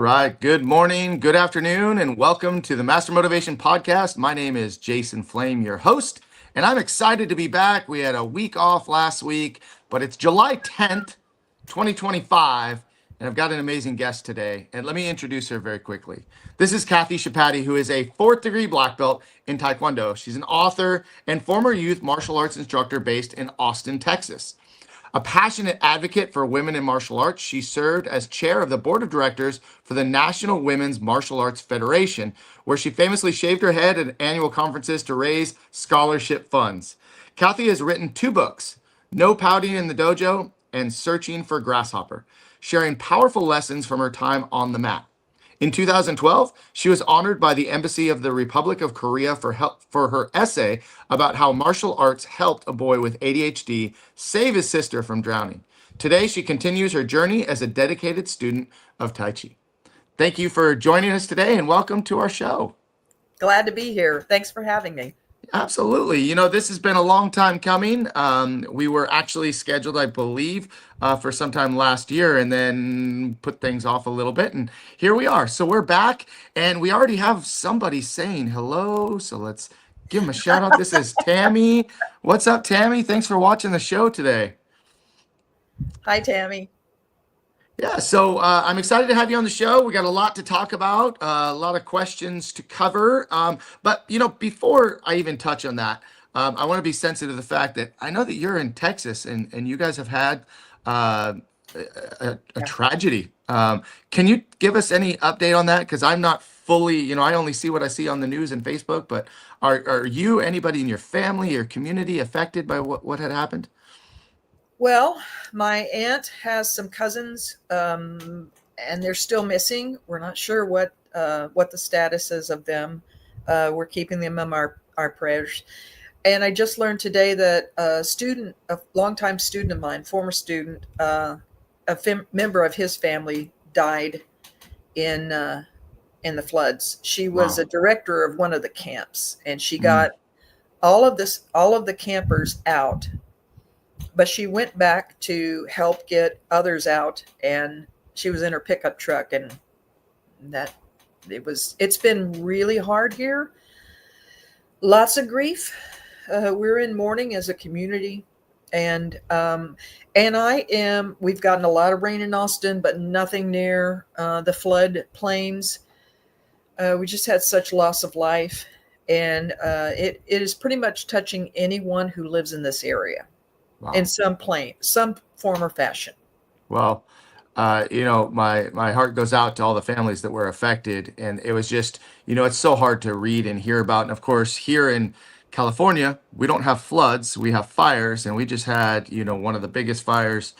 right. Good morning, good afternoon, and welcome to the Master Motivation Podcast. My name is Jason Flame, your host, and I'm excited to be back. We had a week off last week, but it's July 10th, 2025, and I've got an amazing guest today. And let me introduce her very quickly. This is Cathy Chapaty, who is a fourth degree black belt in Taekwondo. She's an author and former youth martial arts instructor based in Austin, Texas. A passionate advocate for women in martial arts, she served as chair of the board of directors for the National Women's Martial Arts Federation, where she famously shaved her head at annual conferences to raise scholarship funds. Cathy has written two books, No Pouting in the Dojo and Searching for Grasshopper, sharing powerful lessons from her time on the mat. In 2012, she was honored by the Embassy of the Republic of Korea for her essay about how martial arts helped a boy with ADHD save his sister from drowning. Today, she continues her journey as a dedicated student of Tai Chi. Thank you for joining us today and welcome to our show. Glad to be here. Thanks for having me. Absolutely. You know, this has been a long time coming. We were actually scheduled, I believe, for sometime last year and then put things off a little bit. And here we are. So we're back and we already have somebody saying hello. So let's give them a shout out. This is Tammy. What's up, Tammy? Thanks for watching the show today. Hi, Tammy. Yeah, so I'm excited to have you on the show. We got a lot to talk about, a lot of questions to cover. But, you know, before I even touch on that, I want to be sensitive to the fact that I know that you're in Texas and you guys have had a tragedy. Can you give us any update on that? Because I'm not fully, you know, I only see what I see on the news and Facebook, but are you, anybody in your family or community affected by what had happened? Well, my aunt has some cousins, and they're still missing. We're not sure what the status is of them. We're keeping them in our prayers. And I just learned today that a longtime student of mine, former student, member of his family died in the floods. She was Wow. a director of one of the camps, and she got all of the campers out. But she went back to help get others out, and she was in her pickup truck, and it's been really hard here. Lots of grief. We're in mourning as a community, and we've gotten a lot of rain in Austin, but nothing near the flood plains. We just had such loss of life, and it is pretty much touching anyone who lives in this area. Wow. In some form or fashion. Well, you know, my heart goes out to all the families that were affected. And it was just, you know, it's so hard to read and hear about. And of course, here in California, we don't have floods, we have fires. And we just had, you know, one of the biggest fires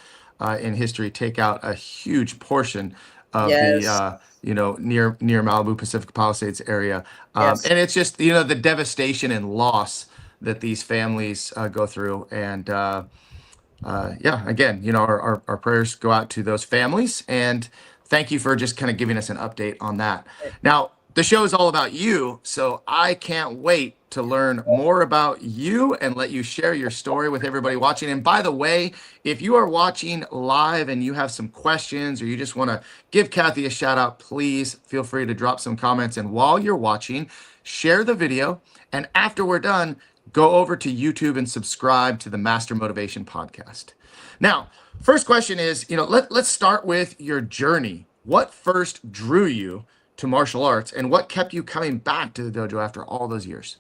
in history take out a huge portion of Yes. the, you know, near Malibu, Pacific Palisades area. Yes. And it's just, you know, the devastation and loss that these families go through. And yeah, again, you know, our prayers go out to those families. And thank you for just kind of giving us an update on that. Now, the show is all about you. So I can't wait to learn more about you and let you share your story with everybody watching. And by the way, if you are watching live and you have some questions or you just want to give Cathy a shout out, please feel free to drop some comments. And while you're watching, share the video. And after we're done, go over to YouTube and subscribe to the Master Motivation Podcast. Now, first question is, you know, let's start with your journey. What first drew you to martial arts and what kept you coming back to the dojo after all those years?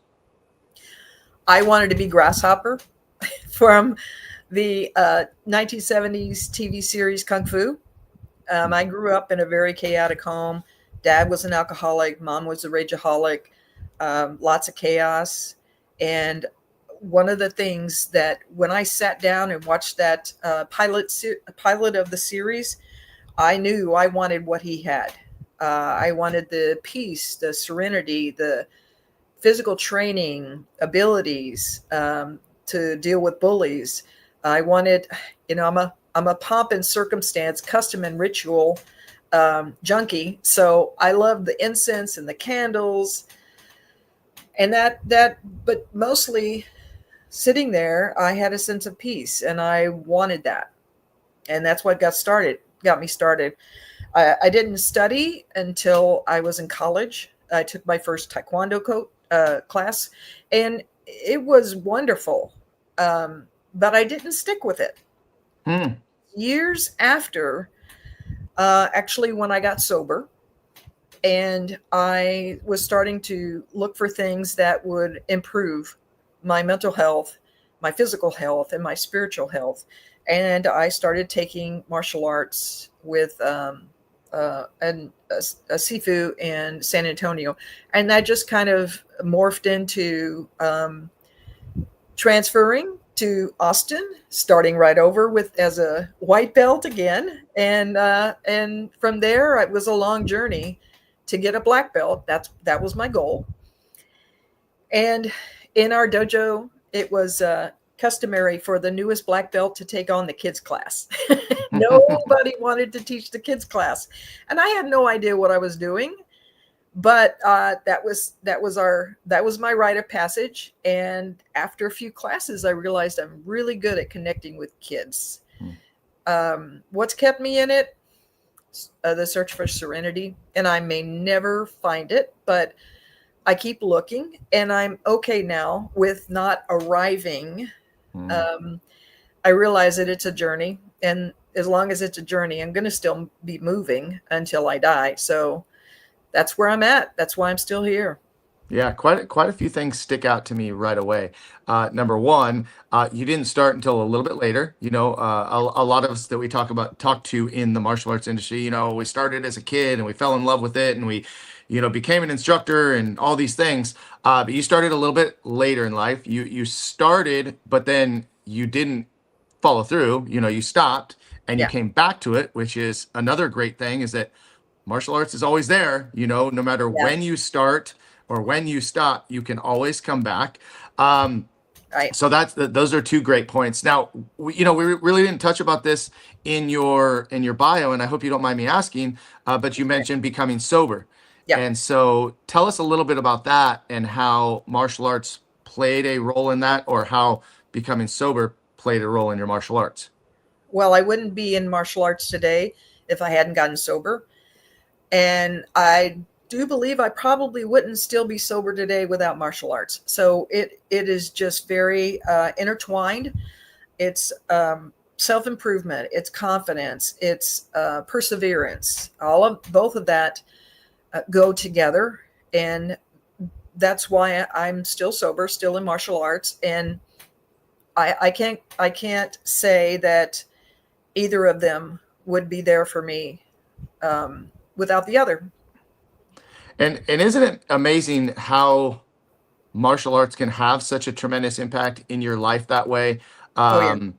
I wanted to be Grasshopper from the 1970s TV series Kung Fu. I grew up in a very chaotic home. Dad was an alcoholic. Mom was a rageaholic. Lots of chaos. And one of the things that when I sat down and watched that pilot of the series, I knew I wanted what he had. I wanted the peace, the serenity, the physical training abilities to deal with bullies. I wanted, you know, I'm a pomp and circumstance, custom and ritual junkie. So I love the incense and the candles. And but mostly sitting there, I had a sense of peace and I wanted that. And that's what got me started. I didn't study until I was in college. I took my first Taekwondo class, and it was wonderful. But I didn't stick with it. Hmm. Years after, actually, when I got sober, and I was starting to look for things that would improve my mental health, my physical health, and my spiritual health. And I started taking martial arts with a Sifu in San Antonio, and that just kind of morphed into transferring to Austin, starting right over with as a white belt again, and from there it was a long journey to get a black belt. That was my goal. And in our dojo, it was customary for the newest black belt to take on the kids class. Nobody wanted to teach the kids class, and I had no idea what I was doing. But that was my rite of passage. And after a few classes, I realized I'm really good at connecting with kids. What's kept me in it? The search for serenity, and I may never find it, but I keep looking, and I'm okay now with not arriving. Hmm. Um, I realize that it's a journey, and as long as it's a journey, I'm going to still be moving until I die. So that's where I'm at. That's why I'm still here. Yeah, quite a few things stick out to me right away. Number one, you didn't start until a little bit later. A lot of us that we talk to in the martial arts industry, we started as a kid and we fell in love with it and we, became an instructor and all these things. But you started a little bit later in life. You started, but then you didn't follow through. You stopped and you Yeah. came back to it, which is another great thing. Is that martial arts is always there, no matter Yeah. when you start or when you stop, you can always come back. Um, Right. so those are two great points. Now, we really didn't touch about this in your bio, and I hope you don't mind me asking, but you Okay. mentioned becoming sober. Yeah. And so tell us a little bit about that and how martial arts played a role in that, or how becoming sober played a role in your martial arts. Well, I wouldn't be in martial arts today if I hadn't gotten sober. And I do believe I probably wouldn't still be sober today without martial arts. So it is just very intertwined. It's self improvement, it's confidence, it's perseverance. All of both of that go together, and that's why I'm still sober, still in martial arts, and I can't say that either of them would be there for me without the other. And isn't it amazing how martial arts can have such a tremendous impact in your life that way? Oh yeah, Um,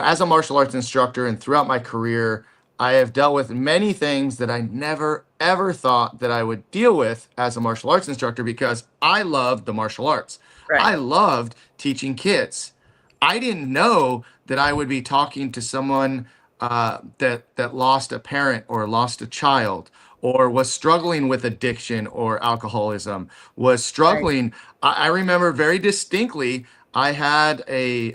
as a martial arts instructor and throughout my career, I have dealt with many things that I never ever thought that I would deal with as a martial arts instructor because I loved the martial arts. right. I loved teaching kids. I didn't know that I would be talking to someone that lost a parent or lost a child or was struggling with addiction or alcoholism, was Right. struggling. I remember very distinctly, I had a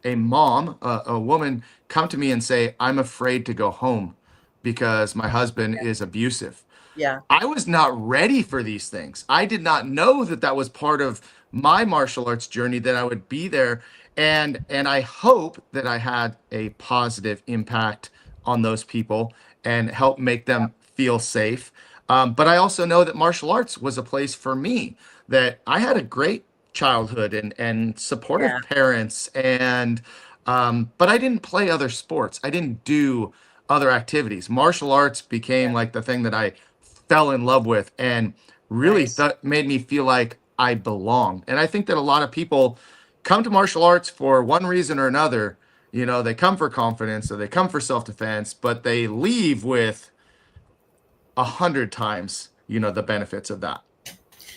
mom, a woman, come to me and say, "I'm afraid to go home because my husband is abusive." Yeah. I was not ready for these things. I did not know that that was part of my martial arts journey, that I would be there. And I hope that I had a positive impact on those people and help make Yeah. them feel safe. But I also know that martial arts was a place for me, that I had a great childhood and Yeah. supportive parents. But I didn't play other sports. I didn't do other activities. Martial arts became Yeah. like the thing that I fell in love with and really Nice. made me feel like I belong. And I think that a lot of people come to martial arts for one reason or another. They come for confidence or they come for self-defense, but they leave with 100 times, the benefits of that.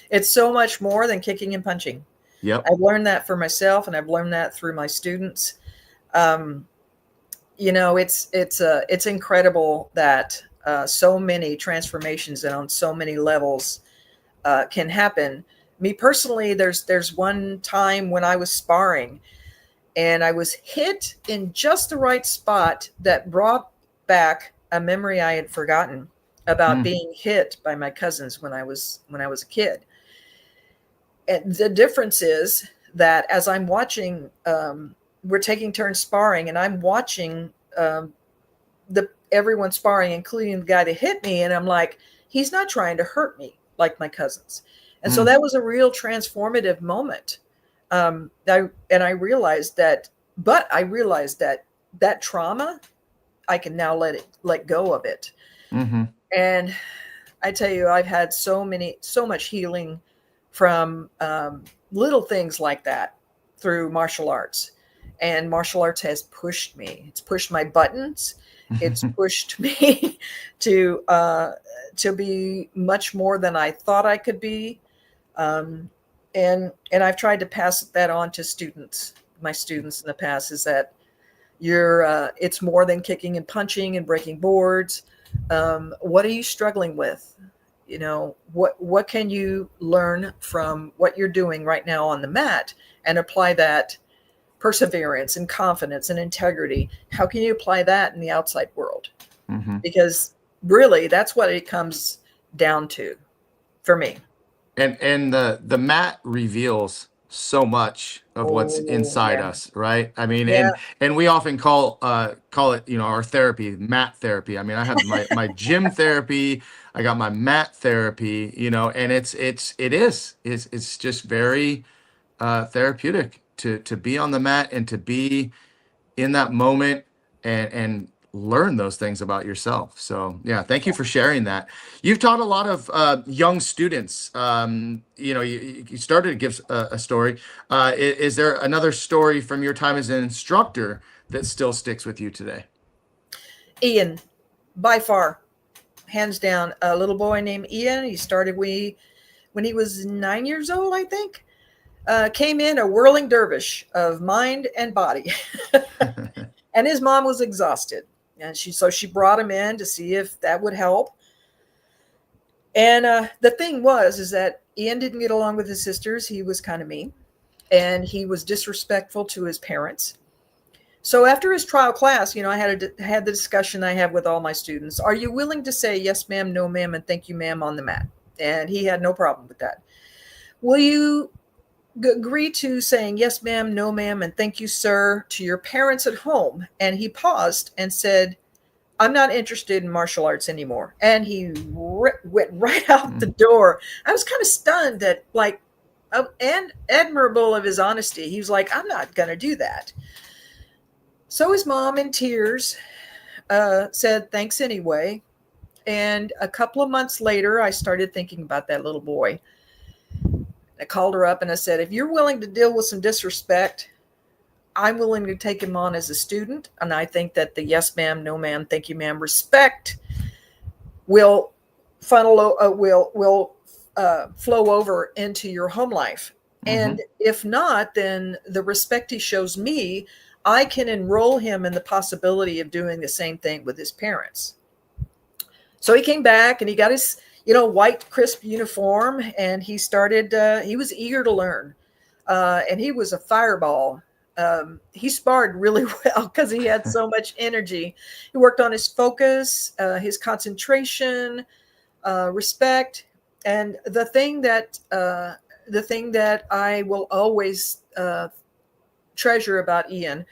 It's so much more than kicking and punching. Yep. I've learned that for myself, and I've learned that through my students. Um, it's incredible that so many transformations and on so many levels can happen. Me personally, there's one time when I was sparring and I was hit in just the right spot that brought back a memory I had forgotten about Mm. being hit by my cousins when I was a kid. And the difference is that as I'm watching, we're taking turns sparring, and I'm watching the everyone sparring, including the guy that hit me, and I'm like, he's not trying to hurt me like my cousins. And so Mm. that was a real transformative moment. I realized that, but I realized that that trauma, I can now let go of it. Mm-hmm. And I tell you, I've had so much healing from little things like that through martial arts. And martial arts has pushed me. It's pushed my buttons. It's pushed me to uh, to be much more than I thought I could be. Um, and I've tried to pass that on to my students in the past, is that it's more than kicking and punching and breaking boards. What are you struggling with? What can you learn from what you're doing right now on the mat, and apply that perseverance and confidence and integrity? How can you apply that in the outside world? Mm-hmm. Because really, that's what it comes down to for me. And the mat reveals so much of what's Oh, inside yeah. us, right? I mean, Yeah. and we often call it, our therapy, mat therapy. I mean, I have my gym therapy, I got my mat therapy, and it's just very therapeutic to be on the mat and to be in that moment and learn those things about yourself. So yeah, thank you for sharing that. You've taught a lot of young students. You started to give a story. Is there another story from your time as an instructor that still sticks with you today? Ian, by far, hands down, a little boy named Ian. He started when he was 9 years old, I think. Came in a whirling dervish of mind and body. And his mom was exhausted. And she brought him in to see if that would help. And the thing is that Ian didn't get along with his sisters. He was kind of mean, and he was disrespectful to his parents. So after his trial class, I had the discussion I have with all my students. Are you willing to say yes, ma'am, no, ma'am, and thank you, ma'am on the mat? And he had no problem with that. Will you agree to saying yes, ma'am, no, ma'am, and thank you, sir, to your parents at home? And he paused and said, I'm not interested in martial arts anymore. And he went right out the Mm. door. I was kind of stunned at, like, and admirable of his honesty. He was like, I'm not going to do that. So his mom, in tears, said thanks anyway. And a couple of months later, I started thinking about that little boy. I called her up and I said, if you're willing to deal with some disrespect, I'm willing to take him on as a student. And I think that the yes, ma'am, no, ma'am, thank you, ma'am, respect will flow over into your home life. Mm-hmm. And if not, then the respect he shows me, I can enroll him in the possibility of doing the same thing with his parents. So he came back and he got his, white crisp uniform, and he started. He was eager to learn, and he was a fireball. He sparred really well because he had so much energy. He worked on his focus, his concentration, respect, and the thing that I will always treasure about Ian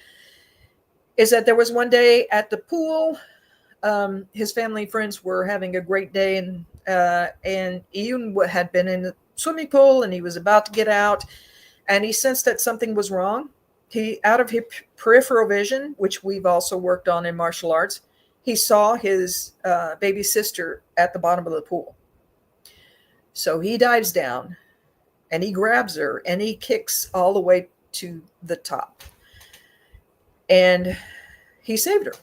is that there was one day at the pool. His family and friends were having a great day, and Ian had been in the swimming pool, and he was about to get out, and he sensed that something was wrong. He, out of his peripheral vision, which we've also worked on in martial arts, he saw his baby sister at the bottom of the pool. So he dives down and he grabs her and he kicks all the way to the top, and he saved her.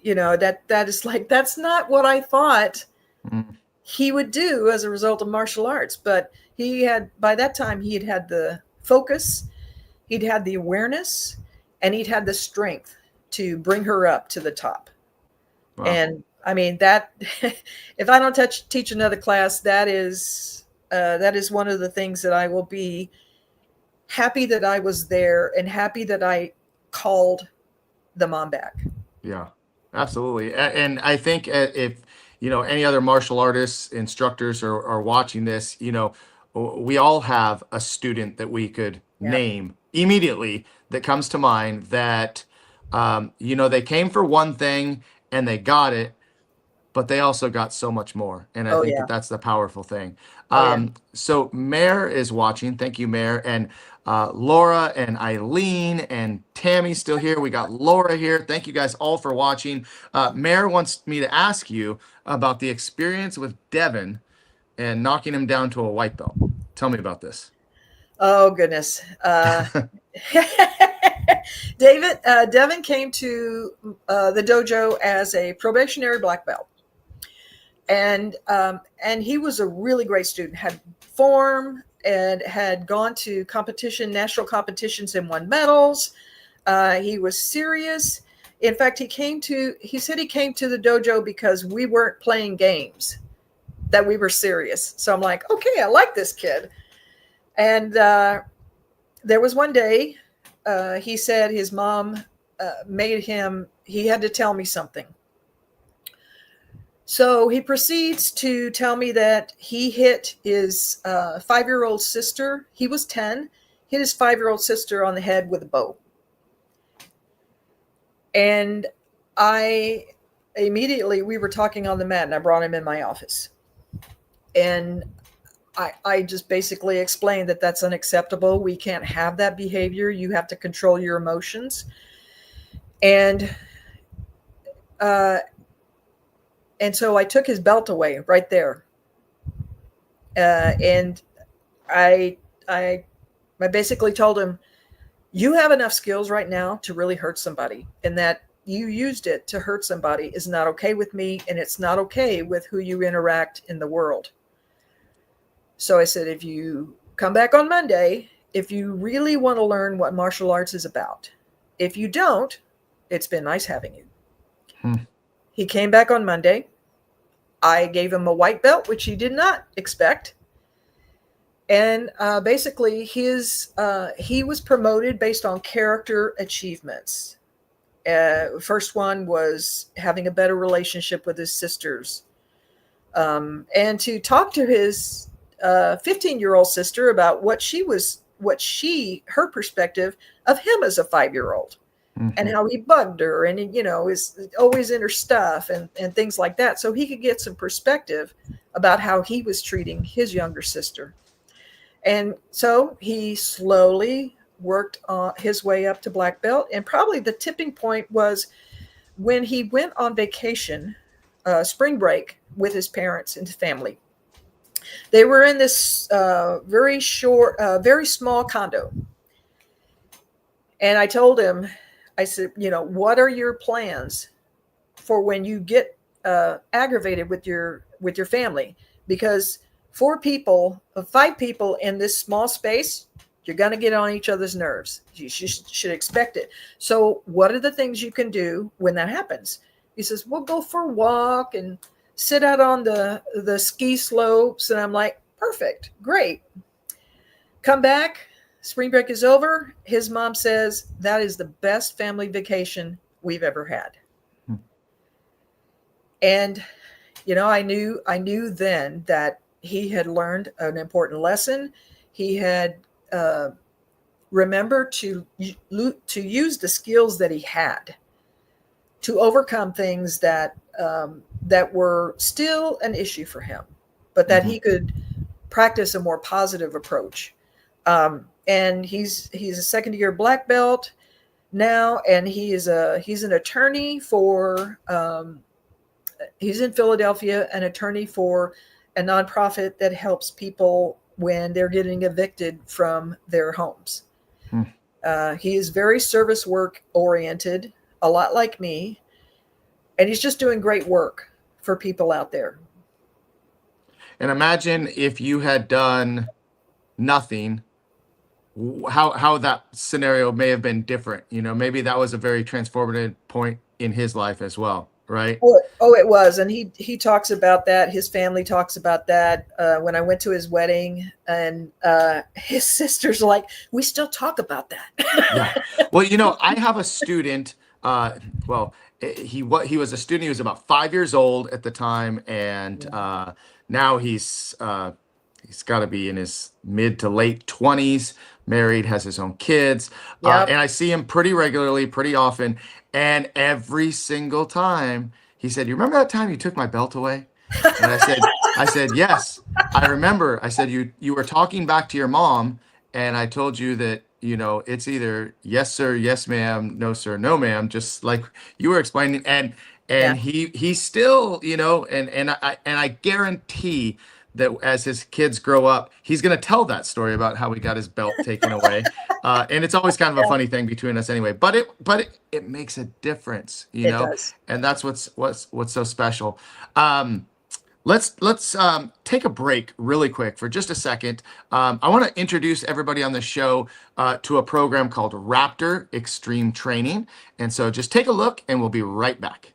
That is like, that's not what I thought Mm. he would do as a result of martial arts. But by that time, he had the focus, he'd had the awareness, and he'd had the strength to bring her up to the top. Wow. And I mean, that if I don't teach another class, that is one of the things that I will be happy that I was there, and happy that I called the mom back. Yeah. Absolutely. And I think if, any other martial artists, instructors are watching this, we all have a student that we could Yeah. name immediately that comes to mind that, they came for one thing and they got it, but they also got so much more. And I Oh think yeah. that that's the powerful thing. Oh yeah. So Mare is watching. Thank you, Mare. And Laura and Eileen and Tammy's still here. We got Laura here. Thank you guys all for watching. Mare wants me to ask you about the experience with Devin and knocking him down to a white belt. Tell me about this. Oh goodness. Devin came to the dojo as a probationary black belt, and he was a really great student. Had form and had gone to national competitions, and won medals. He was serious. In fact, he said he came to the dojo because we weren't playing games, that we were serious. So I'm like, okay, I like this kid. And there was one day, he said his mom he had to tell me something. So he proceeds to tell me that he hit his 5-year-old sister. He was 10, hit his 5-year-old sister on the head with a bow. And we were talking on the mat, and I brought him in my office. And I just basically explained that that's unacceptable. We can't have that behavior. You have to control your emotions. And so I took his belt away right there. And I basically told him, you have enough skills right now to really hurt somebody, and that you used it to hurt somebody is not okay with me, and it's not okay with who you interact in the world. So I said, if you come back on Monday, if you really want to learn what martial arts is about. If you don't, it's been nice having you. He came back on Monday. I gave him a white belt, which he did not expect. And basically, he was promoted based on character achievements. First one was having a better relationship with his sisters, and to talk to his 15-year-old sister about her perspective of him as a 5-year-old, and how he bugged her, and is always in her stuff, and things like that, so he could get some perspective about how he was treating his younger sister. And so he slowly worked his way up to black belt. And probably the tipping point was when he went on vacation, spring break, with his parents and his family. They were in this very small condo. And I told him, I said, what are your plans for when you get aggravated with your family? Because 5 people in this small space, you're going to get on each other's nerves. You should expect it. So what are the things you can do when that happens? He says, we'll go for a walk and sit out on the ski slopes. And I'm like, perfect, great. Come back, spring break is over. His mom says, that is the best family vacation we've ever had. And, I knew then that he had learned an important lesson. He had remembered to use the skills that he had to overcome things that were still an issue for him, but that he could practice a more positive approach. And he's a second-year black belt now, and he's an attorney for. He's in Philadelphia, an attorney for a nonprofit that helps people when they're getting evicted from their homes. He is very service work oriented, a lot like me, and he's just doing great work for people out there. And imagine if you had done nothing, how that scenario may have been different. Maybe that was a very transformative point in his life as well. Right. Oh, it was. And he talks about that. His family talks about that. When I went to his wedding, and his sister's like, we still talk about that. Yeah. Well, I have a student, he was a student. He was about 5 years old at the time, and now he's got to be in his mid to late 20s, married, has his own kids. Yep. And I see him pretty regularly, pretty often. And every single time he said, "You remember that time you took my belt away?" And I said, "Yes, I remember." I said, "You were talking back to your mom, and I told you that, it's either yes, sir, yes, ma'am, no, sir, no, ma'am," just like you were explaining. And Yeah. he still, and I guarantee that as his kids grow up, he's going to tell that story about how he got his belt taken away. And it's always kind of a Yeah. funny thing between us anyway, but it makes a difference, It does. and that's what's so special. Let's take a break really quick for just a second. I want to introduce everybody on the show to a program called Raptor Extreme Training. And so just take a look and we'll be right back.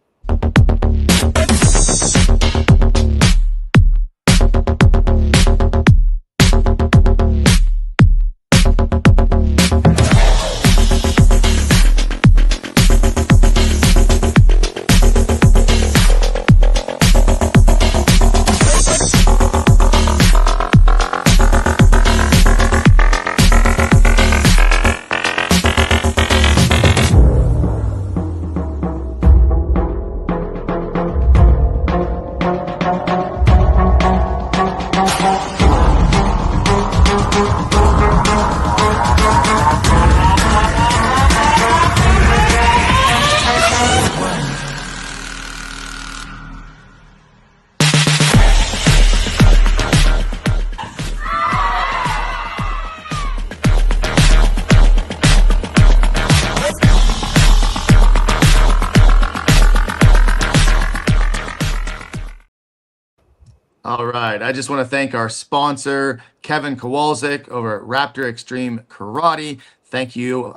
All right. I just want to thank our sponsor, Kevin Kowalczyk over at Raptor Extreme Karate. Thank you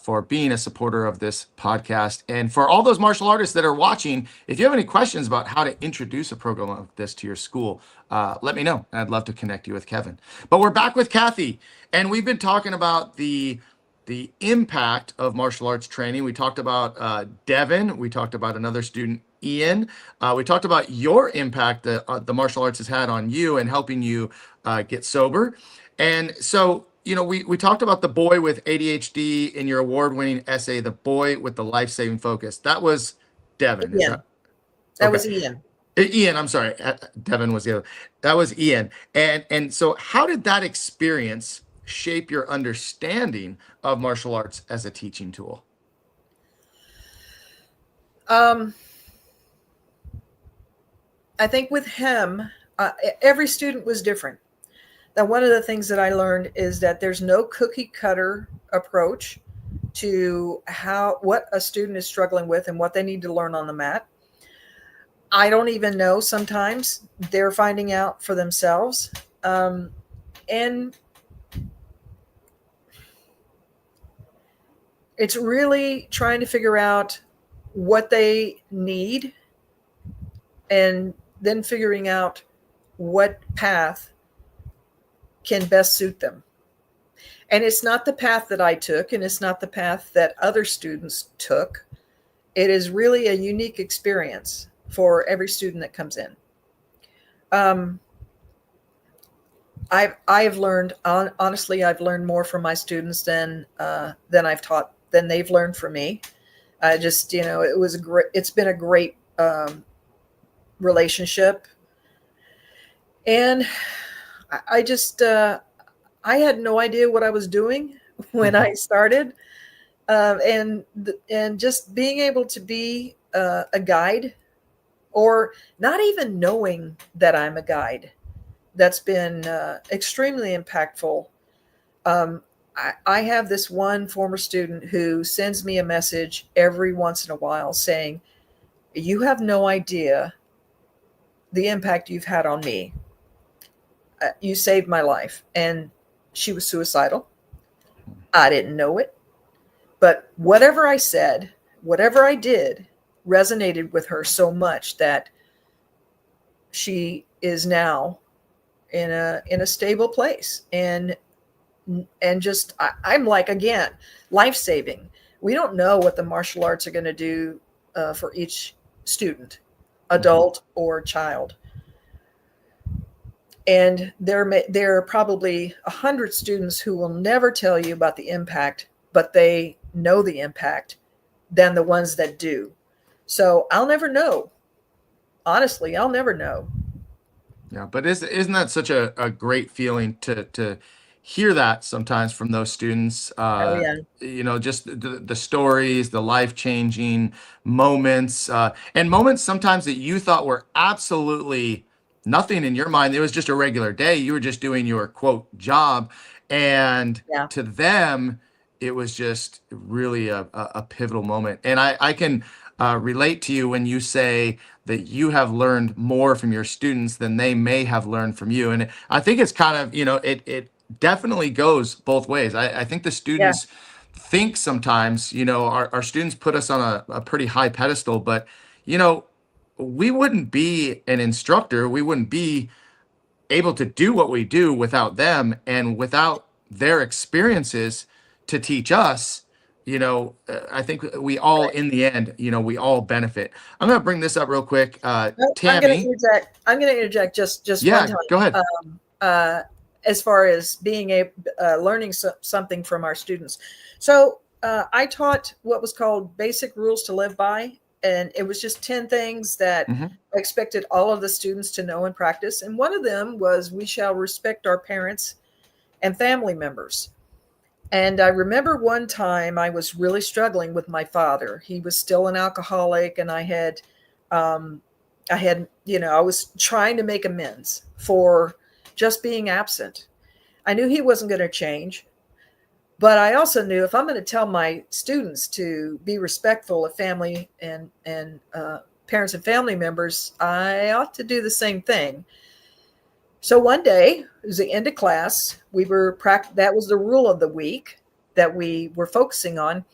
for being a supporter of this podcast. And for all those martial artists that are watching, if you have any questions about how to introduce a program like this to your school, let me know. I'd love to connect you with Kevin. But we're back with Cathy, and we've been talking about the impact of martial arts training. We talked about Devin. We talked about another student, Ian. We talked about your impact that the martial arts has had on you and helping you get sober. And so, we talked about the boy with ADHD in your award-winning essay, The Boy with the Life-Saving Focus. That was Devin. Is Ian. that That okay? was Ian. Ian, I'm sorry. Devin was the other. That was Ian. And so how did that experience shape your understanding of martial arts as a teaching tool? I think with him, every student was different. Now, one of the things that I learned is that there's no cookie cutter approach to what a student is struggling with and what they need to learn on the mat. I don't even know. Sometimes they're finding out for themselves. And it's really trying to figure out what they need and then figuring out what path can best suit them. And it's not the path that I took, and it's not the path that other students took. It is really a unique experience for every student that comes in. I've learned, honestly, I've learned more from my students than I've taught, than they've learned from me. It's been a great relationship. And I had no idea what I was doing when I started. And just being able to be a guide, or not even knowing that I'm a guide, that's been extremely impactful. I have this one former student who sends me a message every once in a while saying, "You have no idea the impact you've had on me. You saved my life." And she was suicidal. I didn't know it. But whatever I said, whatever I did, resonated with her so much that she is now in a stable place. And just I'm like, again, life-saving. We don't know what the martial arts are going to do for each student, adult or child. And there are probably 100 students who will never tell you about the impact, but they know the impact than the ones that do. So I'll never know. Honestly, I'll never know. Yeah, but isn't that such a great feeling to hear that sometimes from those students? Oh yeah, Just the stories, the life-changing moments, and moments sometimes that you thought were absolutely nothing in your mind. It was just a regular day. You were just doing your quote job, and yeah, to them, it was just really a pivotal moment. And I can relate to you when you say that you have learned more from your students than they may have learned from you. And I think it's kind of, it definitely goes both ways. I think the yeah, students think sometimes, our students put us on a pretty high pedestal, but, you know, we wouldn't be an instructor. We wouldn't be able to do what we do without them and without their experiences to teach us. I think we all, right. in the end, we all benefit. I'm going to bring this up real quick. No, I'm going to Tammy. interject. I'm going to interject just one Yeah, time. go ahead. Uh, as far as being a learning something from our students. So I taught what was called basic rules to live by, and it was just 10 things that Hmm. I expected all of the students to know and practice. And one of them was we shall respect our parents and family members. And I remember one time I was really struggling with my father. He was still an alcoholic, and um, I was trying to make amends for just being absent. I knew he wasn't going to change, but I also knew if I'm going to tell my students to be respectful of family and parents and family members, I ought to do the same thing. So one day, it was the end of class. That was the rule of the week that we were focusing on.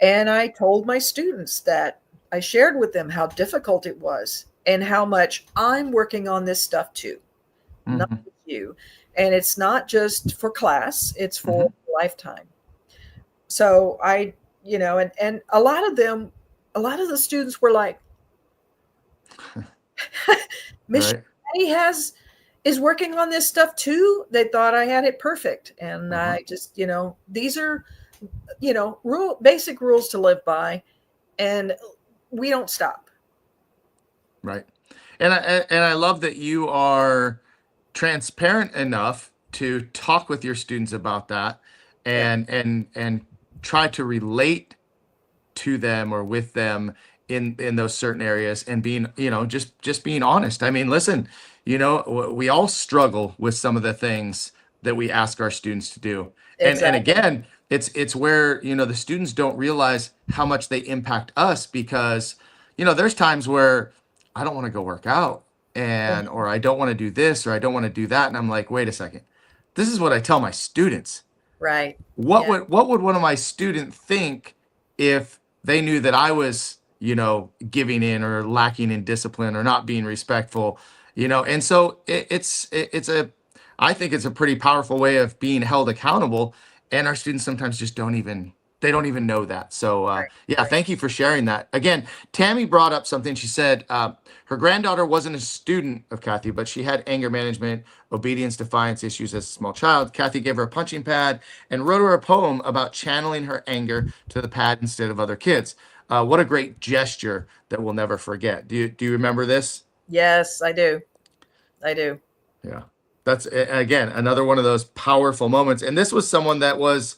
And I told my students that I shared with them how difficult it was and how much I'm working on this stuff too, not Hmm. just you. And it's not just for class, it's for Hmm. lifetime. So and a lot of the students were like, Miss Right. Patty is working on this stuff too. They thought I had it perfect. And Uh-huh. I just, these are, basic rules to live by, and we don't stop. Right. And I love that you are transparent enough to talk with your students about that Yeah. and try to relate to them or with them in those certain areas and being, just being honest. I mean, listen, we all struggle with some of the things that we ask our students to do. And Exactly. again, it's where, the students don't realize how much they impact us because, there's times where I don't want to go work out and or I don't want to do this or I don't want to do that and I'm like, "Wait a second. This is what I tell my students. Right. what Yeah. would what would one of my students think if they knew that I was, giving in or lacking in discipline or not being respectful, and so it's a I think it's a pretty powerful way of being held accountable, and our students sometimes just don't even know that. So Right. yeah, Right. thank you for sharing that. Again, Tammy brought up something. She said her granddaughter wasn't a student of Kathy, but she had anger management, obedience, defiance issues as a small child. Kathy gave her a punching pad and wrote her a poem about channeling her anger to the pad instead of other kids. What a great gesture that we'll never forget. Do you remember this? Yes, I do. I do. Yeah. That's again another one of those powerful moments. And this was someone that was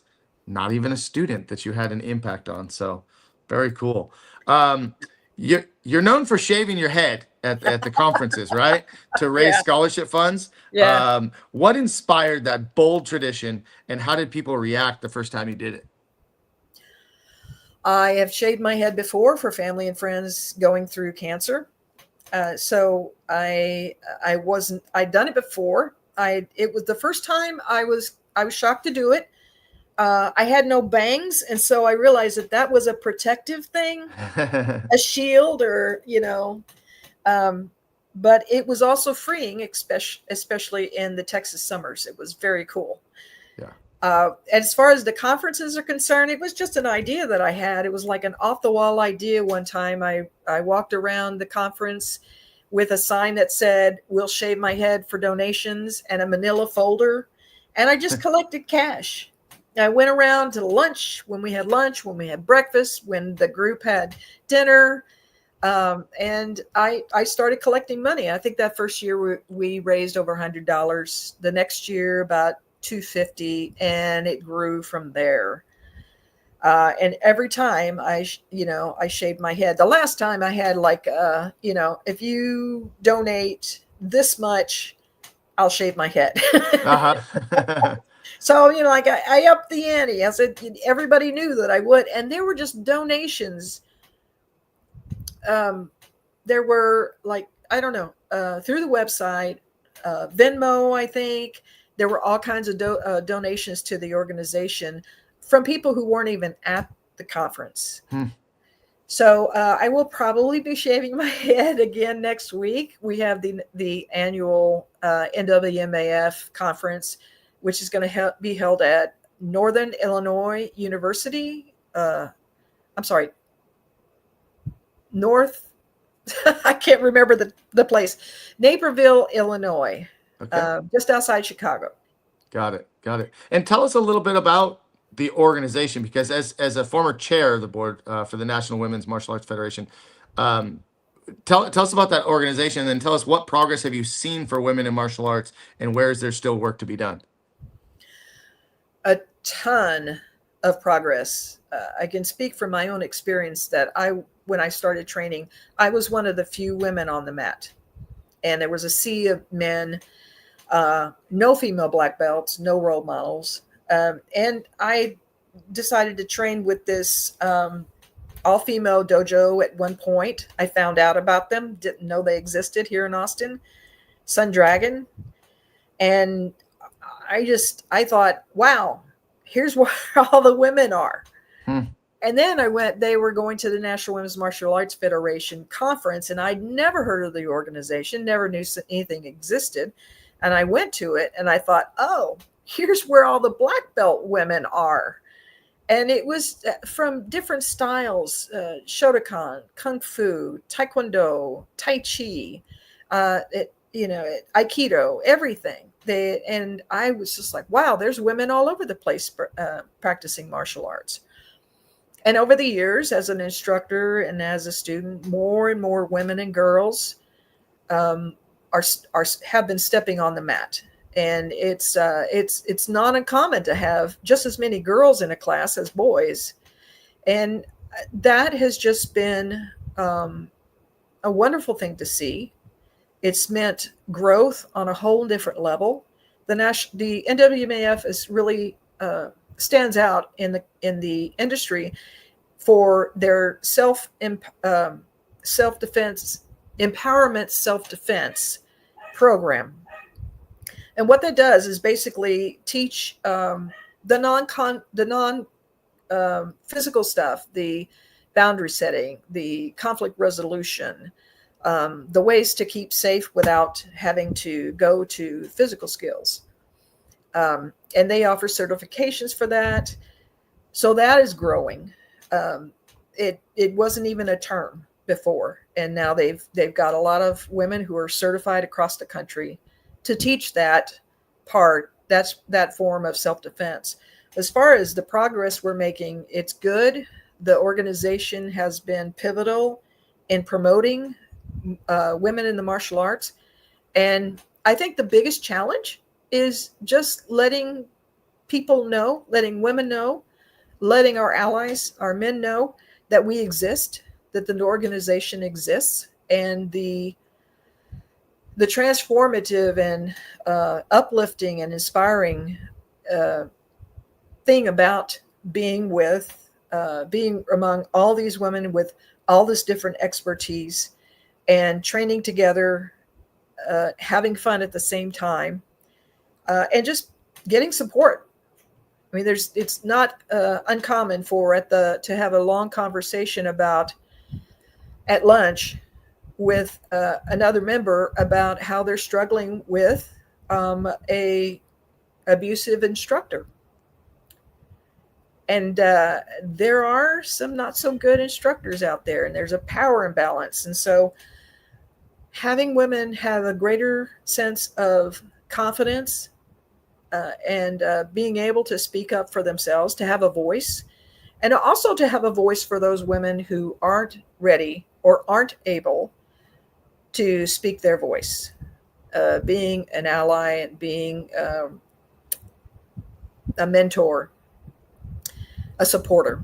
not even a student that you had an impact on. So very cool. Um, you're known for shaving your head at the conferences, right? To raise Yeah. scholarship funds. Yeah. What inspired that bold tradition and how did people react the first time you did it? I have shaved my head before for family and friends going through cancer. So I wasn't I'd done it before. I It was the first time I was shocked to do it. I had no bangs, and so I realized that that was a protective thing, a shield, or Um, but it was also freeing, especially in the Texas summers. It was very cool. Yeah. As far as the conferences are concerned, it was just an idea that I had. It was like an off the wall idea. One time I walked around the conference with a sign that said, "We'll shave my head for donations," and a manila folder. And I just collected cash. I went around to lunch, when we had breakfast, when the group had dinner. And I started collecting money. I think that first year we raised over $100. The next year, about 250, and it grew from there. And every time I shaved my head. The last time I had like, if you donate this much, I'll shave my head. Uh-huh. So, like I upped the ante. I said, everybody knew that I would. And there were just donations. There were like, I don't know, through the website, Venmo, I think. There were all kinds of donations to the organization from people who weren't even at the conference. So I will probably be shaving my head again next week. We have the annual NWMAF conference, which is going to be held at Northern Illinois University. I'm sorry, North. I can't remember the place. Naperville, Illinois, just outside Chicago. Got it. And tell us a little bit about the organization, because as a former chair of the board for the National Women's Martial Arts Federation, tell us about that organization, and then tell us what progress have you seen for women in martial arts, and where is there still work to be done? A ton of progress. I can speak from my own experience that when I started training, I was one of the few women on the mat, and there was a sea of men, no female black belts, no role models. And I decided to train with this all-female dojo at one point. I found out about them, didn't know they existed here in Austin, Sun Dragon. And I thought, wow, here's where all the women are. And then they were going to the National Women's Martial Arts Federation conference, and I'd never heard of the organization, never knew anything existed. And I went to it and I thought, oh, here's where all the black belt women are. And it was from different styles, Shotokan, Kung Fu, Taekwondo, Tai Chi, Aikido, everything. And I was just like, wow, there's women all over the place practicing martial arts. And over the years, as an instructor and as a student, more and more women and girls have been stepping on the mat. And it's not uncommon to have just as many girls in a class as boys. And that has just been a wonderful thing to see. It's meant growth on a whole different level. The NWMAF is really stands out in the industry for their self-defense, empowerment self-defense program. And what that does is basically teach the non physical stuff, the boundary setting, the conflict resolution, the ways to keep safe without having to go to physical skills. And they offer certifications for that. So that is growing. It wasn't even a term before. And now they've got a lot of women who are certified across the country to teach that form of self-defense. As far as the progress we're making, it's good. The organization has been pivotal in promoting women in the martial arts. And I think the biggest challenge is just letting people know, letting women know, letting our allies, our men know that we exist, that the organization exists, and the transformative and uplifting and inspiring thing about being among all these women with all this different expertise and training together, having fun at the same time, and just getting support. I mean, it's not uncommon to have a long conversation at lunch with another member about how they're struggling with a abusive instructor. And there are some not so good instructors out there, and there's a power imbalance. And so having women have a greater sense of confidence and being able to speak up for themselves, to have a voice, and also to have a voice for those women who aren't ready or aren't able to speak their voice, being an ally and being a mentor, a supporter.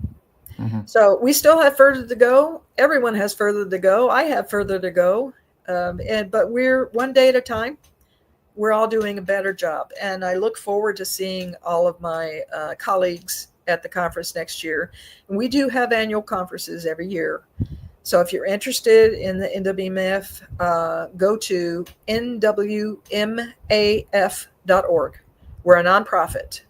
Mm-hmm. So we still have further to go. Everyone has further to go. I have further to go. But we're one day at a time. We're all doing a better job. And I look forward to seeing all of my colleagues at the conference next year. And we do have annual conferences every year. So if you're interested in the NWMF, go to nwmaf.org. We're a nonprofit.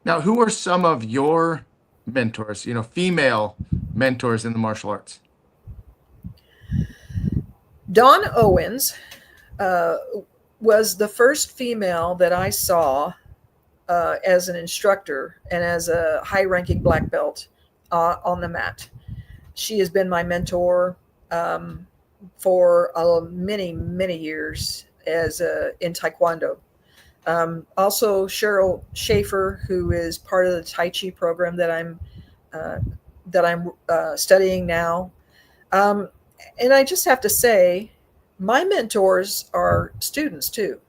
Now, who are some of your mentors, female mentors in the martial arts? Dawn Owens was the first female that I saw as an instructor and as a high-ranking black belt on the mat. She has been my mentor for many, many years in Taekwondo. Also, Cheryl Schaefer, who is part of the Tai Chi program that I'm studying now. And I just have to say, my mentors are students too.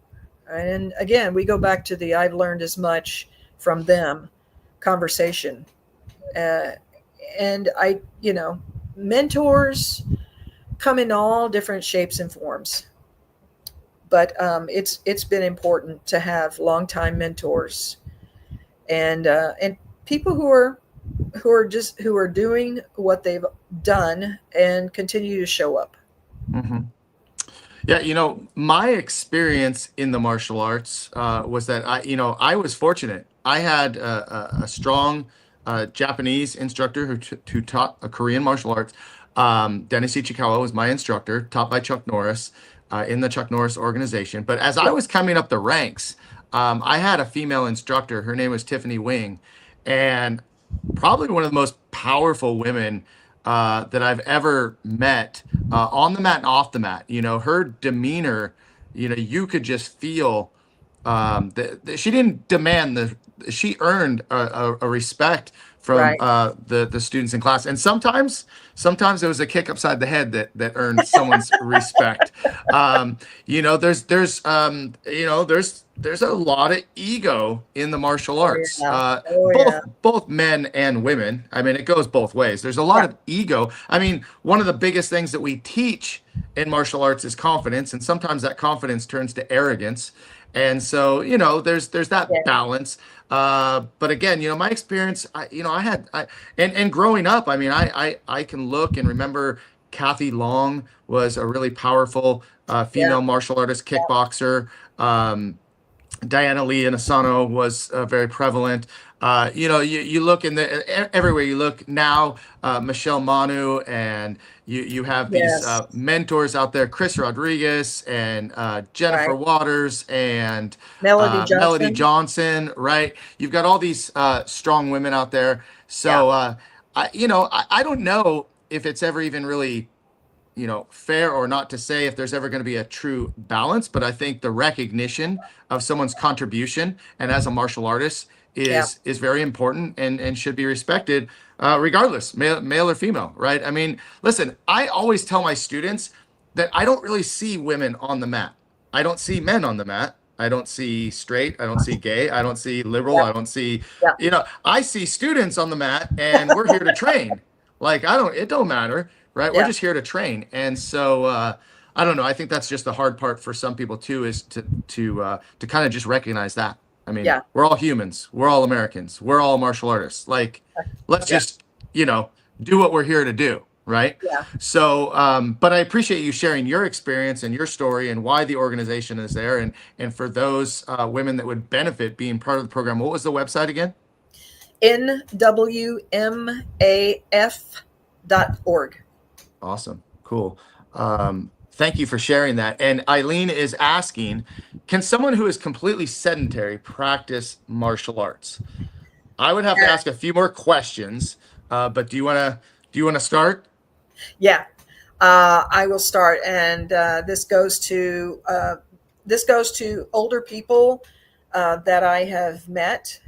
And again, we go back to the I've learned as much from them conversation. And mentors come in all different shapes and forms. But it's been important to have longtime mentors and people who are doing what they've done and continue to show up. Mm-hmm. Yeah, my experience in the martial arts was that I was fortunate. I had a strong Japanese instructor who taught a Korean martial arts. Dennis Ichikawa was my instructor, taught by Chuck Norris in the Chuck Norris organization. But as I was coming up the ranks, I had a female instructor. Her name was Tiffany Wing, and probably one of the most powerful women that I've ever met on the mat and off the mat. Her demeanor, you could just feel that she didn't demand she earned a respect from Right. The students in class. And sometimes it was a kick upside the head that earned someone's respect. There's a lot of ego in the martial arts, Yeah. both men and women. I mean, it goes both ways. There's a lot of ego. I mean, one of the biggest things that we teach in martial arts is confidence, and sometimes that confidence turns to arrogance. And so, there's that balance. But again, my experience, and growing up, I mean, I can look and remember Kathy Long was a really powerful female martial artist, kickboxer. Diana Lee and Asano was very prevalent. You look everywhere you look now, Michelle Manu, and you have these mentors out there, Chris Rodriguez and Jennifer Waters and Melody Johnson, right? You've got all these strong women out there. So, I don't know if it's ever even really fair or not to say if there's ever going to be a true balance, but I think the recognition of someone's contribution and as a martial artist is very important and should be respected, regardless, male or female, right? I mean, listen, I always tell my students that I don't really see women on the mat. I don't see men on the mat. I don't see straight. I don't see gay. I don't see liberal. I don't see, I see students on the mat, and we're here to train. Like, it don't matter. Right. We're just here to train. And so I don't know. I think that's just the hard part for some people, too, is to kind of just recognize that. I mean, we're all humans. We're all Americans. We're all martial artists. Like, let's just, do what we're here to do. Right. Yeah. So but I appreciate you sharing your experience and your story and why the organization is there. And for those women that would benefit being part of the program, what was the website again? nwmaf.org. Awesome. Cool. Thank you for sharing that. And Eileen is asking, can someone who is completely sedentary practice martial arts? I would have to ask a few more questions, but do you want to start? Yeah, I will start, and this goes to older people that I have met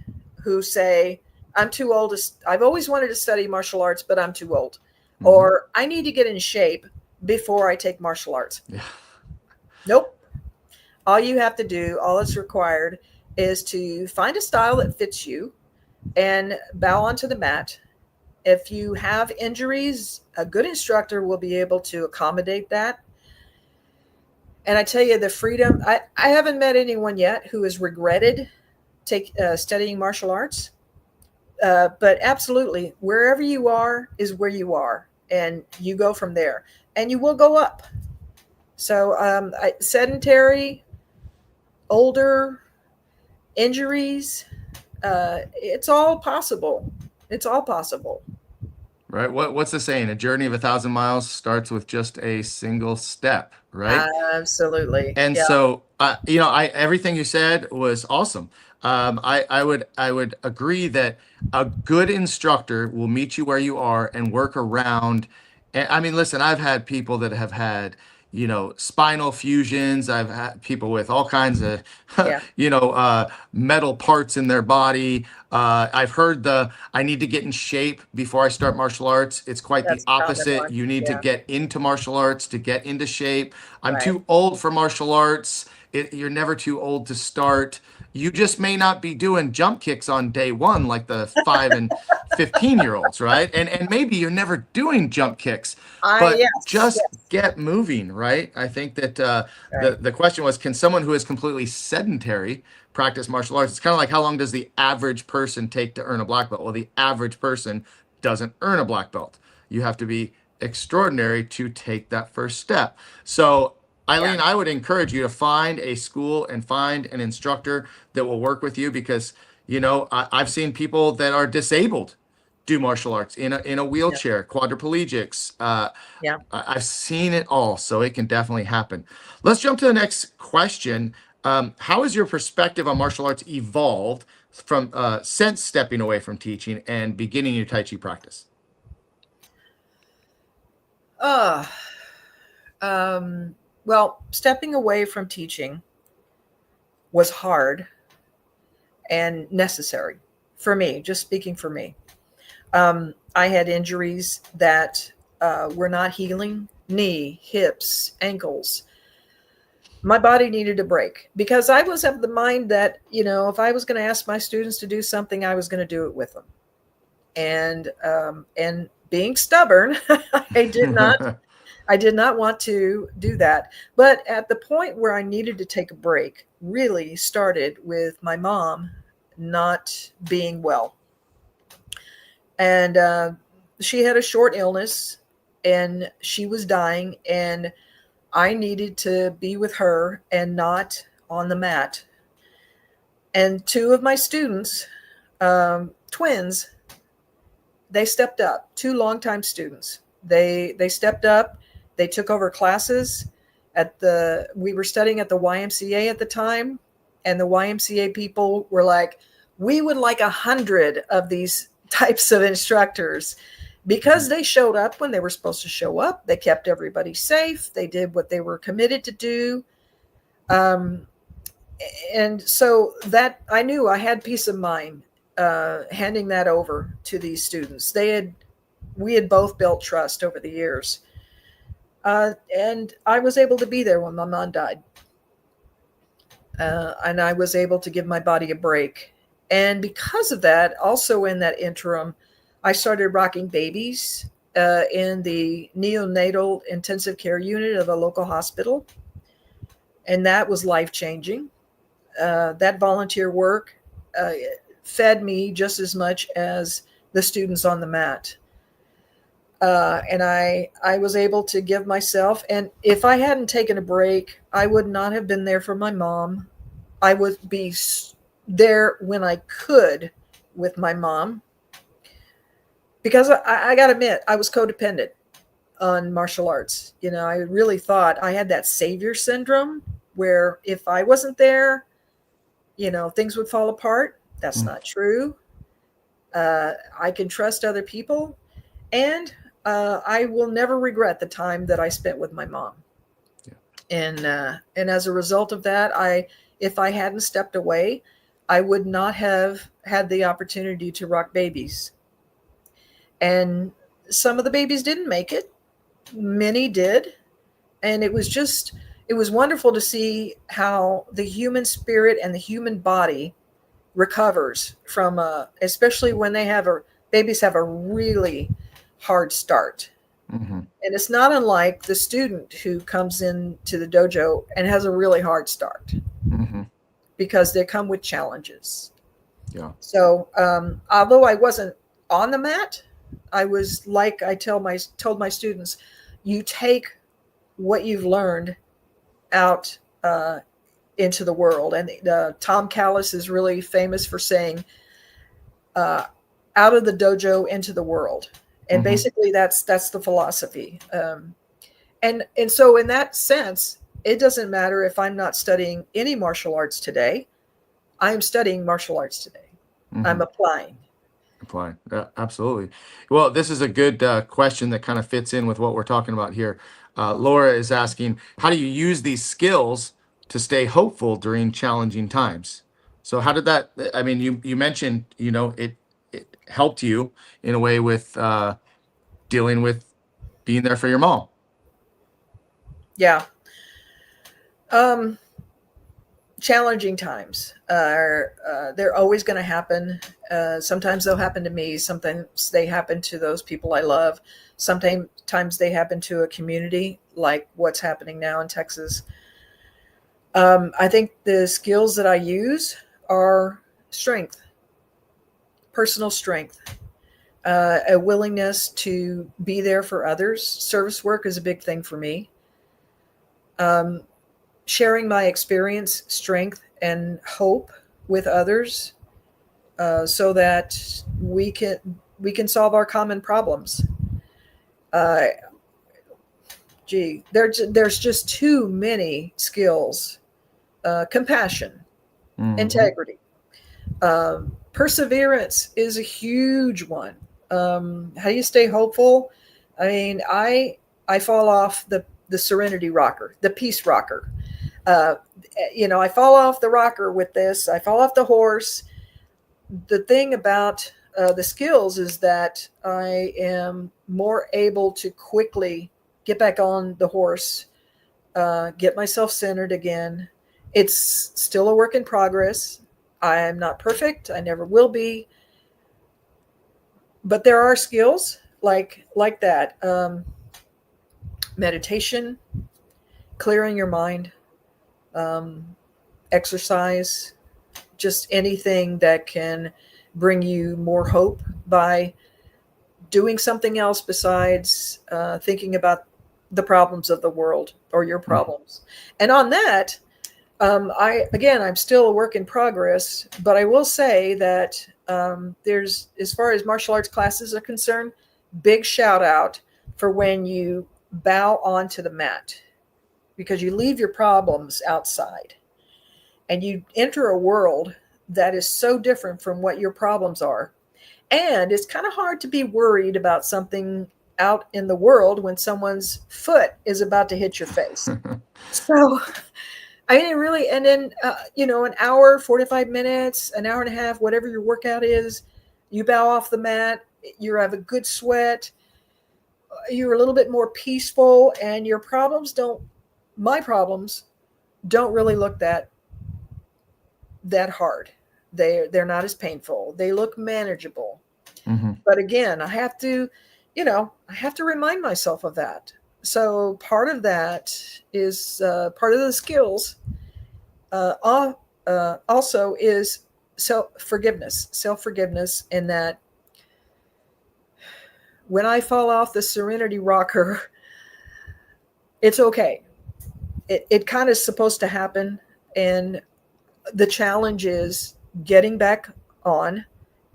who say, "I'm too old to. I've always wanted to study martial arts, but I'm too old," Hmm. or "I need to get in shape before I take martial arts." Yeah. Nope. All you have to do, all that's required, is to find a style that fits you and bow onto the mat. If you have injuries, a good instructor will be able to accommodate that. And I tell you, the freedom, I haven't met anyone yet who has regretted studying martial arts. But absolutely, wherever you are is where you are, and you go from there, and you will go up. So, sedentary, older, injuries, it's all possible. It's all possible. Right. What's the saying? A journey of 1,000 miles starts with just a single step, right? Absolutely. And Yeah. so, I everything you said was awesome. I would agree that a good instructor will meet you where you are and work around. And I mean, listen, I've had people that have had, spinal fusions. I've had people with all kinds of, Yeah. metal parts in their body. I've heard I need to get in shape before I start martial arts. It's quite the That's a common opposite. one. You need to Yeah. get into martial arts to get into shape. I'm Right. too old for martial arts. You're never too old to start. You just may not be doing jump kicks on day one like the 5 and 15-year-olds, right? And maybe you're never doing jump kicks, but Yes. just Yes. get moving, right? I think that Right. the question was, can someone who is completely sedentary practice martial arts? It's kind of like, how long does the average person take to earn a black belt? Well, the average person doesn't earn a black belt. You have to be extraordinary to take that first step. So, Yeah. Eileen, I would encourage you to find a school and find an instructor that will work with you, because, I've seen people that are disabled do martial arts in a Yeah. wheelchair, quadriplegics. Yeah. I've seen it all, so it can definitely happen. Let's jump to the next question. How has your perspective on martial arts evolved from since stepping away from teaching and beginning your Tai Chi practice? Uh, um, well, stepping away from teaching was hard and necessary for me, just speaking for me. I had injuries that were not healing, knee, hips, ankles. My body needed a break because I was of the mind that, if I was going to ask my students to do something, I was going to do it with them. And being stubborn, I did not I did not want to do that. But at the point where I needed to take a break really started with my mom not being well. And she had a short illness and she was dying. And I needed to be with her and not on the mat. And two of my students, twins, they stepped up. Two longtime students. They stepped up. They took over classes at the. We were studying at the YMCA at the time, and the YMCA people were like, "We would like 100 of these types of instructors." Because they showed up when they were supposed to show up, they kept everybody safe. They did what they were committed to do. Um, and so that I knew I had peace of mind handing that over to these students. We had both built trust over the years, and I was able to be there when my mom died, and I was able to give my body a break. And because of that, also in that interim, I started rocking babies in the neonatal intensive care unit of a local hospital, and that was life changing. That volunteer work uh, fed me just as much as the students on the mat. And I was able to give myself. And if I hadn't taken a break, I would not have been there for my mom. I would be there when I could with my mom because I got to admit, I was codependent on martial arts. I really thought I had that savior syndrome where if I wasn't there, things would fall apart. That's not true. I can trust other people, and I will never regret the time that I spent with my mom. And as a result of that, if I hadn't stepped away, I would not have had the opportunity to rock babies. And some of the babies didn't make it. Many did. And it was wonderful to see how the human spirit and the human body recovers from, especially when babies have a really hard start. Mm-hmm. And it's not unlike the student who comes into the dojo and has a really hard start, Mm-hmm. because they come with challenges. Yeah. So, although I wasn't on the mat, I was like I told my students, you take what you've learned out into the world. And Tom Callis is really famous for saying, out of the dojo into the world. And Mm-hmm. basically that's the philosophy. And so in that sense, it doesn't matter if I'm not studying any martial arts today. I am studying martial arts today. Mm-hmm. I'm applying. Apply. Absolutely. Well, this is a good question that kind of fits in with what we're talking about here. Laura is asking, how do you use these skills to stay hopeful during challenging times? So how did that, I mean, you mentioned, it helped you in a way with dealing with being there for your mom. Yeah. Challenging times are they're always going to happen. Sometimes they'll happen to me. Sometimes they happen to those people I love. Sometimes they happen to a community, like what's happening now in Texas. I think the skills that I use are strength, personal strength, a willingness to be there for others. Service work is a big thing for me. Sharing my experience, strength, and hope with others, so that we can solve our common problems. Uh, there's just too many skills. Compassion, Mm-hmm. integrity, perseverance is a huge one. How do you stay hopeful? I mean, I fall off the serenity rocker, the peace rocker. Uh, I fall off the rocker with this. I fall off the horse. The thing about the skills is that I am more able to quickly get back on the horse, get myself centered again. It's still a work in progress. I am not perfect. I never will be. But there are skills like that. Meditation, clearing your mind, um, exercise, just anything that can bring you more hope by doing something else besides thinking about the problems of the world or your problems. And on that, I'm still a work in progress, but I will say that there's, as far as martial arts classes are concerned, big shout out for when you bow onto the mat, because you leave your problems outside and you enter a world that is so different from what your problems are. And it's kind of hard to be worried about something out in the world when someone's foot is about to hit your face. So, I mean, really, and then, an hour, 45 minutes, an hour and a half, whatever your workout is, you bow off the mat, you have a good sweat, you're a little bit more peaceful, and my problems don't really look that hard. They're not as painful. They look manageable. Mm-hmm. But again, I have to remind myself of that. So part of that is part of the skills. Also is self forgiveness, in that when I fall off the serenity rocker, it's okay. It kind of is supposed to happen. And the challenge is getting back on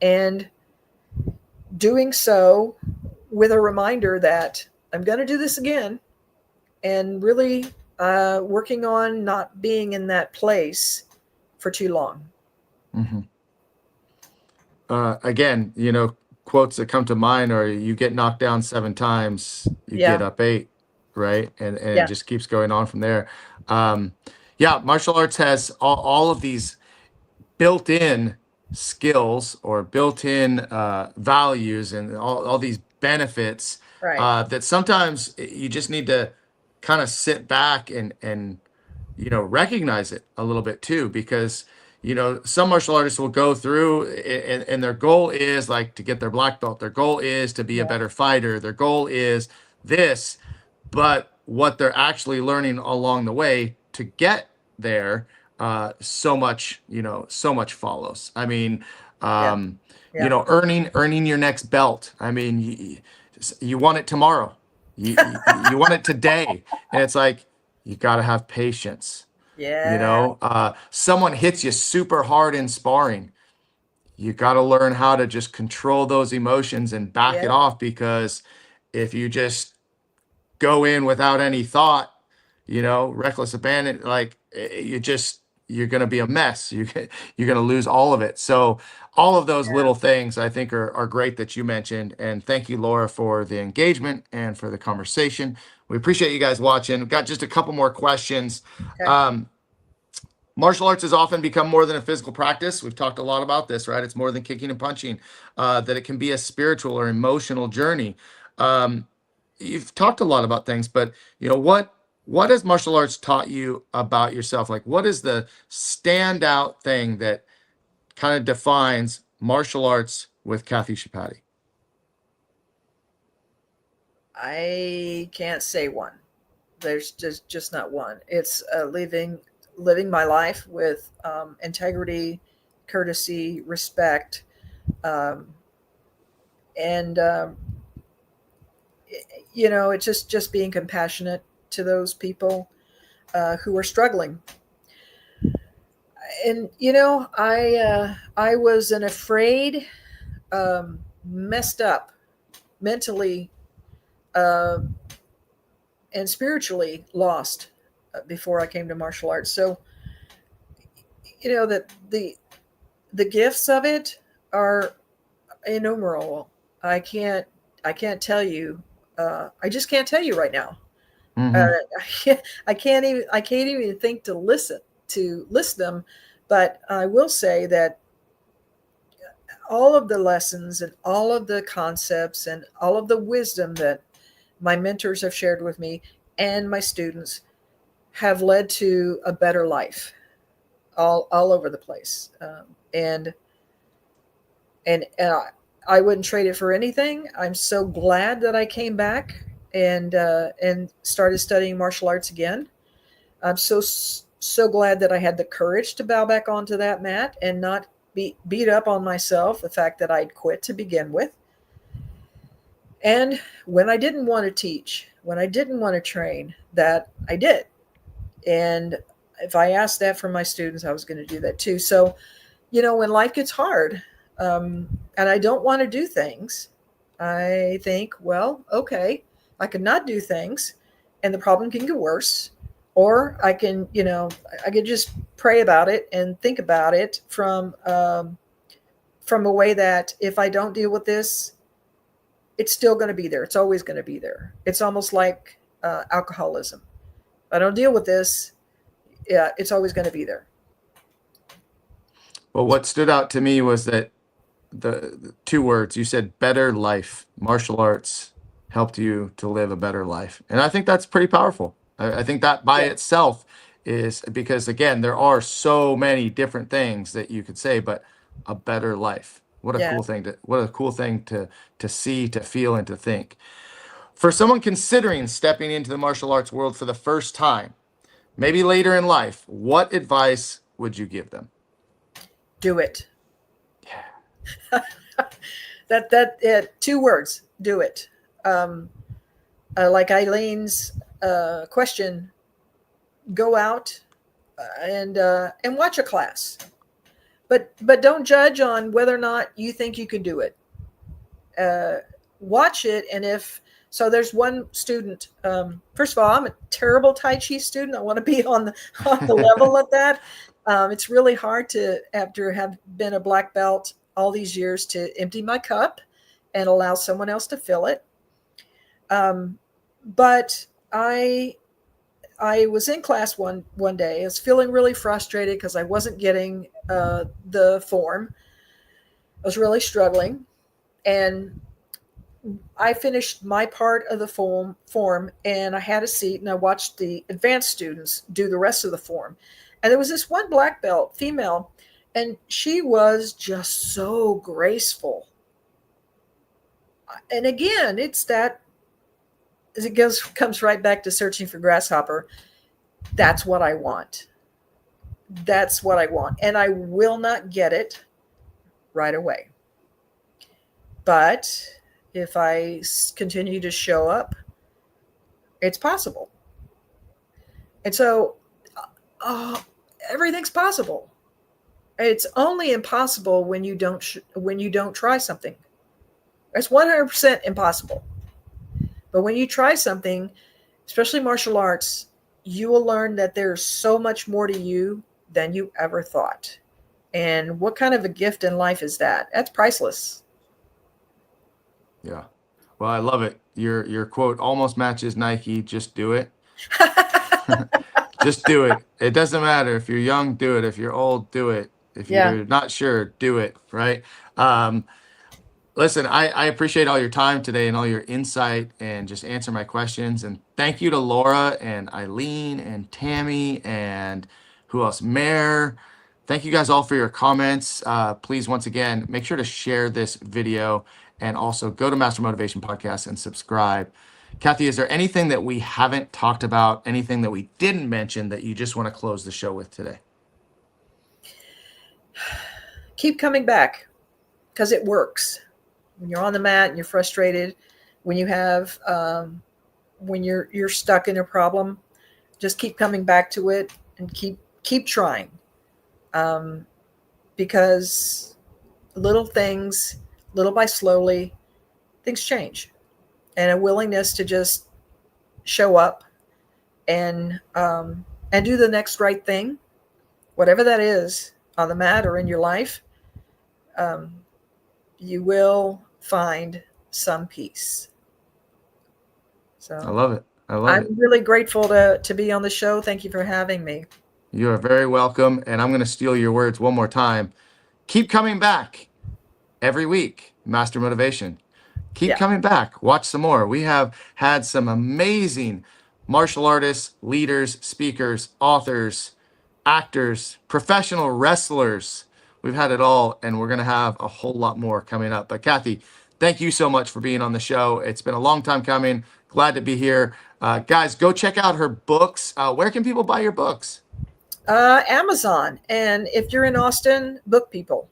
and doing so with a reminder that I'm going to do this again, and really working on not being in that place for too long. Mm-hmm. again, quotes that come to mind are you get knocked down 7 times, you get Yeah. up 8, right? And it Yeah. just keeps going on from there. Um, yeah, martial arts has all of these built-in skills or built-in values and all these benefits Right. that sometimes you just need to kind of sit back and recognize it a little bit too, because some martial artists will go through and their goal is like to get their black belt, their goal is to be a Yeah. better fighter, their goal is this, but what they're actually learning along the way to get there, so much follows. I mean, Yeah. um, Yeah. earning your next belt. I mean, you want it tomorrow, you want it today, and it's like you got to have patience. Yeah. Someone hits you super hard in sparring, you got to learn how to just control those emotions and back it Yeah. off, because if you just go in without any thought, reckless abandon, like you're going to be a mess. You're going to lose all of it. So all of those little things I think are great that you mentioned. And thank you, Laura, for the engagement and for the conversation. We appreciate you guys watching. We've got just a couple more questions. Okay. Martial arts has often become more than a physical practice. We've talked a lot about this, right? It's more than kicking and punching, that it can be a spiritual or emotional journey. Um, you've talked a lot about things, but what has martial arts taught you about yourself? Like, what is the standout thing that kind of defines martial arts with Cathy Chapaty? I can't say one. There's just not one. It's living my life with integrity, courtesy, respect, um, and it's just being compassionate to those people who are struggling. And I was an afraid, messed up mentally, uh, and spiritually lost before I came to martial arts. So that the gifts of it are innumerable. I can't I can't tell you. I just can't tell you right now. Uh, Mm-hmm. I can't even think to list them. But I will say that all of the lessons and all of the concepts and all of the wisdom that my mentors have shared with me and my students have led to a better life all over the place. And I wouldn't trade it for anything. I'm so glad that I came back and started studying martial arts again. I'm so glad that I had the courage to bow back onto that mat and not be beat up on myself, the fact that I'd quit to begin with. And when I didn't want to teach, when I didn't want to train, that I did. And if I asked that from my students, I was going to do that too. So, when life gets hard, and I don't want to do things, I think, well, okay, I could not do things and the problem can get worse. Or I could just pray about it and think about it from a way that if I don't deal with this, it's still going to be there. It's always going to be there. It's almost like alcoholism. If I don't deal with this, yeah, it's always going to be there. Well, what stood out to me was that the 2 words you said: better life. Martial arts helped you to live a better life, and I think that's pretty powerful. I think that by Yeah. itself is, because again, there are so many different things that you could say, but a better life. Yeah. What a cool thing to see, to feel, and to think. For someone considering stepping into the martial arts world for the first time, maybe later in life, what advice would you give them? Do it. That 2 words. Do it. Like Eileen's question, go out and watch a class, but don't judge on whether or not you think you can do it. Watch it, and if so, there's one student. First of all, I'm a terrible Tai Chi student. I want to be on the level of that. It's really hard to, after have been a black belt all these years to empty my cup and allow someone else to fill it. But I was in class one day. I was feeling really frustrated because I wasn't getting the form. I was really struggling, and I finished my part of the form, and I had a seat, and I watched the advanced students do the rest of the form. And there was this one black belt female, and she was just so graceful. And again, it's that, as it comes right back to searching for Grasshopper. That's what I want. That's what I want. And I will not get it right away. But if I continue to show up, it's possible. And so everything's possible. It's only impossible when you don't try something. It's 100% impossible. But when you try something, especially martial arts, you will learn that there's so much more to you than you ever thought. And what kind of a gift in life is that? That's priceless. Yeah. Well, I love it. Your quote almost matches Nike. Just do it. Just do it. It doesn't matter if you're young, do it. If you're old, do it. If Yeah. you're not sure, do it. Right. Listen, I appreciate all your time today and all your insight and just answer my questions. And thank you to Laura and Eileen and Tammy and who else? Mare. Thank you guys all for your comments. Please, once again, make sure to share this video and also go to Master Motivation Podcast and subscribe. Cathy, is there anything that we haven't talked about, anything that we didn't mention that you just want to close the show with today? Keep coming back because it works. When you're on the mat and you're frustrated, when you have, when you're stuck in a problem, just keep coming back to it and keep trying. Because little things, little by slowly, things change, and a willingness to just show up and do the next right thing, whatever that is, on the mat or in your life, you will find some peace. So I love it. I'm really grateful to be on the show. Thank you for having me. You are very welcome. And I'm going to steal your words one more time. Keep coming back every week, Master Motivation. Keep coming back. Watch some more. We have had some amazing martial artists, leaders, speakers, authors, actors, professional wrestlers. We've had it all, and we're going to have a whole lot more coming up. But Cathy, thank you so much for being on the show. It's been a long time coming. Glad to be here. Guys, go check out her books. Where can people buy your books? Amazon. And if you're in Austin, Book People.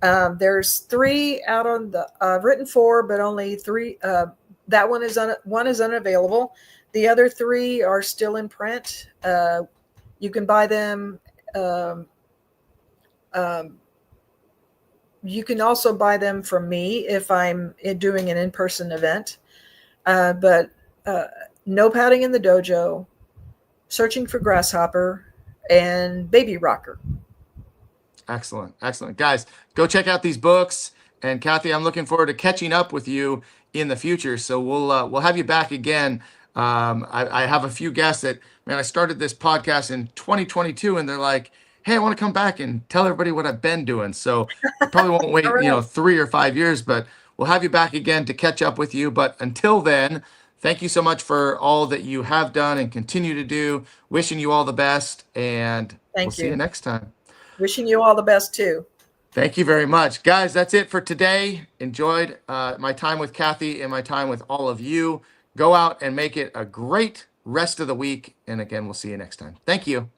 There's 3 out on the written 4, but only 3. That one is unavailable. The other 3 are still in print. You can buy them. You can also buy them from me if I'm doing an in-person event. But No Pouting in the Dojo, Searching for Grasshopper, and Baby Rocker. Excellent. Excellent. Guys, go check out these books. And Cathy, I'm looking forward to catching up with you in the future. So we'll have you back again. I have a few guests that, man, I started this podcast in 2022 and they're like, hey, I want to come back and tell everybody what I've been doing. So I probably won't wait, Right. 3 or 5 years, but we'll have you back again to catch up with you. But until then, thank you so much for all that you have done and continue to do. Wishing you all the best, and we'll see you next time. Wishing you all the best too. Thank you very much. Guys, that's it for today. Enjoyed my time with Cathy and my time with all of you. Go out and make it a great rest of the week. And again, we'll see you next time. Thank you.